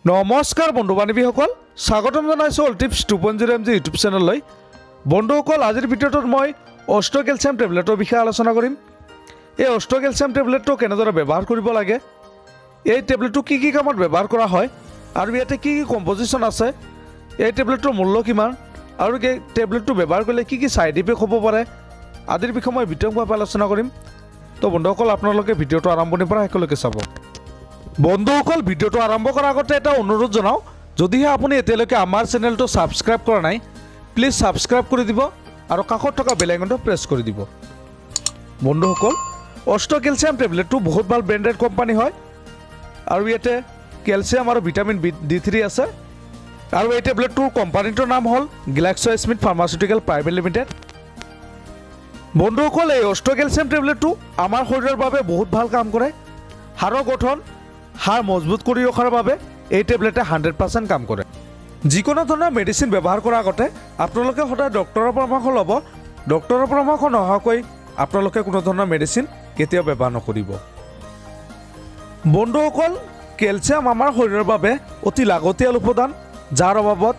নমস্কাৰ বন্ধু বান্ধৱীসকল, স্বাগতম জনাইছোঁ অল টিপছ 2.0 MG ইউটিউব চেনেললৈ। বন্ধুসকল, আজিৰ ভিডিঅ'টোত মই অষ্ট'কেলচিয়াম টেবলেটৰ বিষয়ে আলোচনা কৰিম। এই অষ্ট'কেলচিয়াম টেবলেটটো কেনেদৰে ব্যৱহাৰ কৰিব লাগে, এই টেবলেটটো কি কি কামত ব্যৱহাৰ কৰা হয় আৰু ইয়াতে কি কি কম্পজিশ্যন আছে, এই টেবলেটটোৰ মূল্য কিমান আৰু এই টেবলেটটো ব্যৱহাৰ কৰিলে কি কি ছাইড ইফেক্ট হ'ব পাৰে আদিৰ বিষয়ে মই বিতংভাৱে আলোচনা কৰিম। তো বন্ধুসকল, আপোনালোকে ভিডিঅ'টো আৰম্ভণিৰ পৰা শেষলৈকে চাব। বন্ধুসকল, ভিডিঅ'টো আৰম্ভ কৰাৰ আগতে এটা অনুৰোধ জনাওঁ, যদিহে আপুনি এতিয়ালৈকে আমাৰ চেনেলটো ছাবস্ক্ৰাইব কৰা নাই, প্লিজ ছাবস্ক্ৰাইব কৰি দিব আৰু কাষত থকা বেল আইকনটো প্ৰেছ কৰি দিব। বন্ধুসকল, অষ্ট'কেলচিয়াম টেবলেটটো বহুত ভাল ব্ৰেণ্ডেড কোম্পানী হয় আৰু ইয়াতে কেলচিয়াম আৰু ভিটামিন D3 আছে আৰু এই টেবলেটটোৰ কোম্পানীটোৰ নাম হ'ল গ্লাক্সোস্মিথ ফাৰ্মাচিউটিকেল প্ৰাইভেট লিমিটেড। বন্ধুসকল, এই অষ্ট'কেলচিয়াম টেবলেটটো আমাৰ শৰীৰৰ বাবে বহুত ভাল কাম কৰে। হাড়ৰ গঠন, হাড় মজবুত কৰি ৰখাৰ বাবে এই টেবলেটে 100% কাম কৰে। যিকোনো ধৰণৰ মেডিচিন ব্যৱহাৰ কৰাৰ আগতে আপোনালোকে সদায় ডক্টৰৰ পৰামৰ্শ ল'ব। ডক্টৰৰ পৰামৰ্শ নোহোৱাকৈ আপোনালোকে কোনো ধৰণৰ মেডিচিন কেতিয়াও ব্যৱহাৰ নকৰিব। বন্ধুসকল, কেলচিয়াম আমাৰ শৰীৰৰ বাবে অতি লাগতিয়াল উপাদান, যাৰ অভাৱত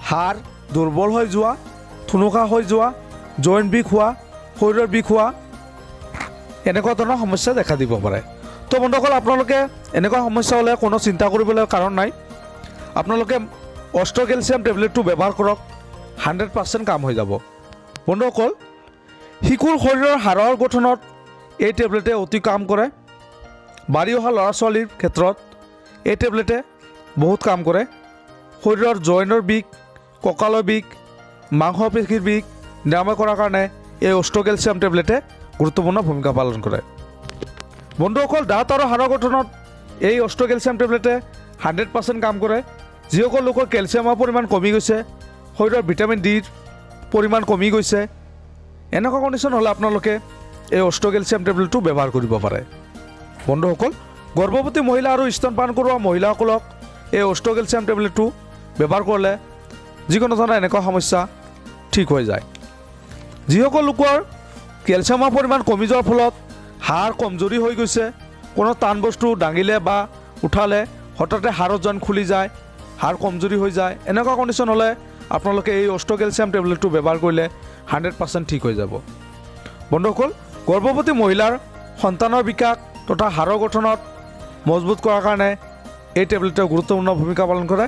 হাড় দুৰ্বল হৈ যোৱা, থুনুকা হৈ যোৱা, জইণ্ট বিষ হোৱা, শৰীৰৰ বিষ হোৱা এনেকুৱা ধৰণৰ সমস্যা দেখা দিব পাৰে। তো বন্ধুসকল, আপোনালোকে এনেকুৱা সমস্যা হ'লে কোনো চিন্তা কৰিবলৈ কাৰণ নাই। আপোনালোকে অষ্ট'কেলচিয়াম টেবলেটটো ব্যৱহাৰ কৰক, 100% কাম হৈ যাব। বন্ধুসকল, শিশুৰ শৰীৰৰ হাড়ৰ গঠনত এই টেবলেটে অতি কাম কৰে। বাঢ়ি অহা ল'ৰা ছোৱালীৰ ক্ষেত্ৰত এই টেবলেটে বহুত কাম কৰে। শৰীৰৰ জইনৰ বিষ, কঁকালৰ বিষ, মাংসপেশীৰ বিষ নিৰাময় কৰাৰ কাৰণে এই অষ্ট'কেলচিয়াম টেবলেটে গুৰুত্বপূৰ্ণ ভূমিকা পালন কৰে। বন্ধুসকল, দাঁত আৰু হাড়ৰ গঠনত এই অষ্ট'কেলচিয়াম টেবলেটে 100% কাম কৰে। যিসকল লোকৰ কেলচিয়ামৰ পৰিমাণ কমি গৈছে, শৰীৰৰ ভিটামিন ডিৰ পৰিমাণ কমি গৈছে, এনেকুৱা কণ্ডিশ্যন হ'লে আপোনালোকে এই অষ্ট'কেলচিয়াম টেবলেটটো ব্যৱহাৰ কৰিব পাৰে। বন্ধুসকল, গৰ্ভৱতী মহিলা আৰু স্তনপান কৰোৱা মহিলাসকলক এই অষ্ট'কেলচিয়াম টেবলেটটো ব্যৱহাৰ কৰিলে যিকোনো ধৰণৰ এনেকুৱা সমস্যা ঠিক হৈ যায়। যিসকল লোকৰ কেলচিয়ামৰ পৰিমাণ কমি যোৱাৰ ফলত হাড় কমজোৰি হৈ গৈছে, কোনো টান বস্তু দাঙিলে বা উঠালে হঠাতে হাড়ৰ জইন খুলি যায়, হাড় কমজোৰি হৈ যায়, এনেকুৱা কণ্ডিশ্যন হ'লে আপোনালোকে এই অষ্ট'কেলচিয়াম টেবলেটটো ব্যৱহাৰ কৰিলে 100% ঠিক হৈ যাব। বন্ধুসকল, গৰ্ভৱতী মহিলাৰ সন্তানৰ বিকাশ তথা হাড়ৰ গঠনত মজবুত কৰাৰ কাৰণে এই টেবলেটে গুৰুত্বপূৰ্ণ ভূমিকা পালন কৰে।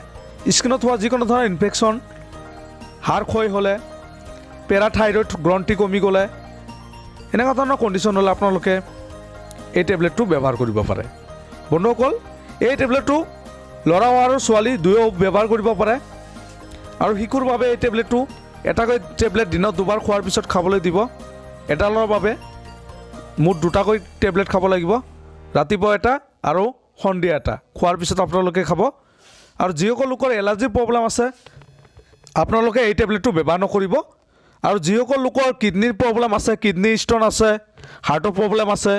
স্কিনত হোৱা যিকোনো ধৰণৰ ইনফেকশ্যন, হাড় ক্ষয় হ'লে, পেৰাথাইৰইড গ্ৰন্থি কমি গ'লে, এনেকুৱা ধৰণৰ কণ্ডিশ্যন হ'লে আপোনালোকে এই টেবলেটটো ব্যৱহাৰ কৰিব পাৰে। বন্ধুসকল, এই টেবলেটটো ল'ৰা আৰু ছোৱালী দুয়ো ব্যৱহাৰ কৰিব পাৰে আৰু শিশুৰ বাবে এই টেবলেটটো এটাকৈ টেবলেট দিনত 2বাৰ খোৱাৰ পিছত খাবলৈ দিব। এডালৰ বাবে মুঠ 2টাকৈ টেবলেট খাব লাগিব, ৰাতিপুৱা এটা আৰু সন্ধিয়া এটা খোৱাৰ পিছত আপোনালোকে খাব। আৰু যিসকল লোকৰ এলাৰ্জিৰ প্ৰব্লেম আছে আপোনালোকে এই টেবলেটটো ব্যৱহাৰ নকৰিব। আৰু যিসকল লোকৰ কিডনীৰ প্ৰব্লেম আছে, কিডনী ষ্ট'ন আছে, হাৰ্টৰ প্ৰব্লেম আছে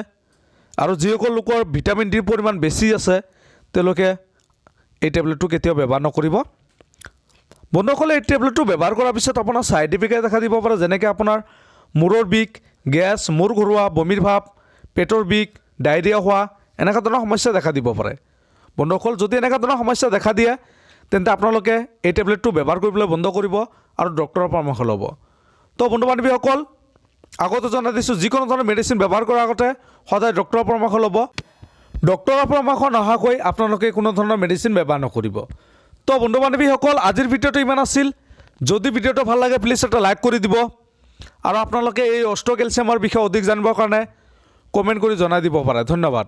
আৰু যিসকল লোকৰ ভিটামিন ডিৰ পৰিমাণ বেছি আছে, তেওঁলোকে এই টেবলেটটো কেতিয়াও ব্যৱহাৰ নকৰিব। বন্ধুসকলে, এই টেবলেটটো ব্যৱহাৰ কৰাৰ পিছত আপোনাৰ ছাইড ইফেক্টে দেখা দিব পাৰে, যেনেকৈ আপোনাৰ মূৰৰ বিষ, গেছ, মূৰ ঘূৰোৱা, বমিৰ ভাৱ, পেটৰ বিষ, ডায়েৰিয়া হোৱা, এনেকুৱা ধৰণৰ সমস্যা দেখা দিব পাৰে। বন্ধুসকল, যদি এনেকুৱা ধৰণৰ সমস্যা দেখা দিয়ে তেন্তে আপোনালোকে এই টেবলেটটো ব্যৱহাৰ কৰিবলৈ বন্ধ কৰিব আৰু ডক্টৰৰ পৰামৰ্শ ল'ব। তো বন্ধু বান্ধৱীসকল, আগতে জনাই দিছোঁ, যিকোনো ধৰণৰ মেডিচিন ব্যৱহাৰ কৰাৰ আগতে সদায় ডক্টৰৰ পৰামৰ্শ ল'ব। ডক্টৰৰ পৰামৰ্শ নোহোৱাকৈ আপোনালোকে কোনো ধৰণৰ মেডিচিন ব্যৱহাৰ নকৰিব। তো বন্ধু বান্ধৱীসকল, আজিৰ ভিডিঅ'টো ইমান আছিল। যদি ভিডিঅ'টো ভাল লাগে প্লিজ এটা লাইক কৰি দিব আৰু আপোনালোকে এই অষ্ট'কেলচিয়ামৰ বিষয়ে অধিক জানিবৰ কাৰণে কমেণ্ট কৰি জনাই দিব পাৰে। ধন্যবাদ।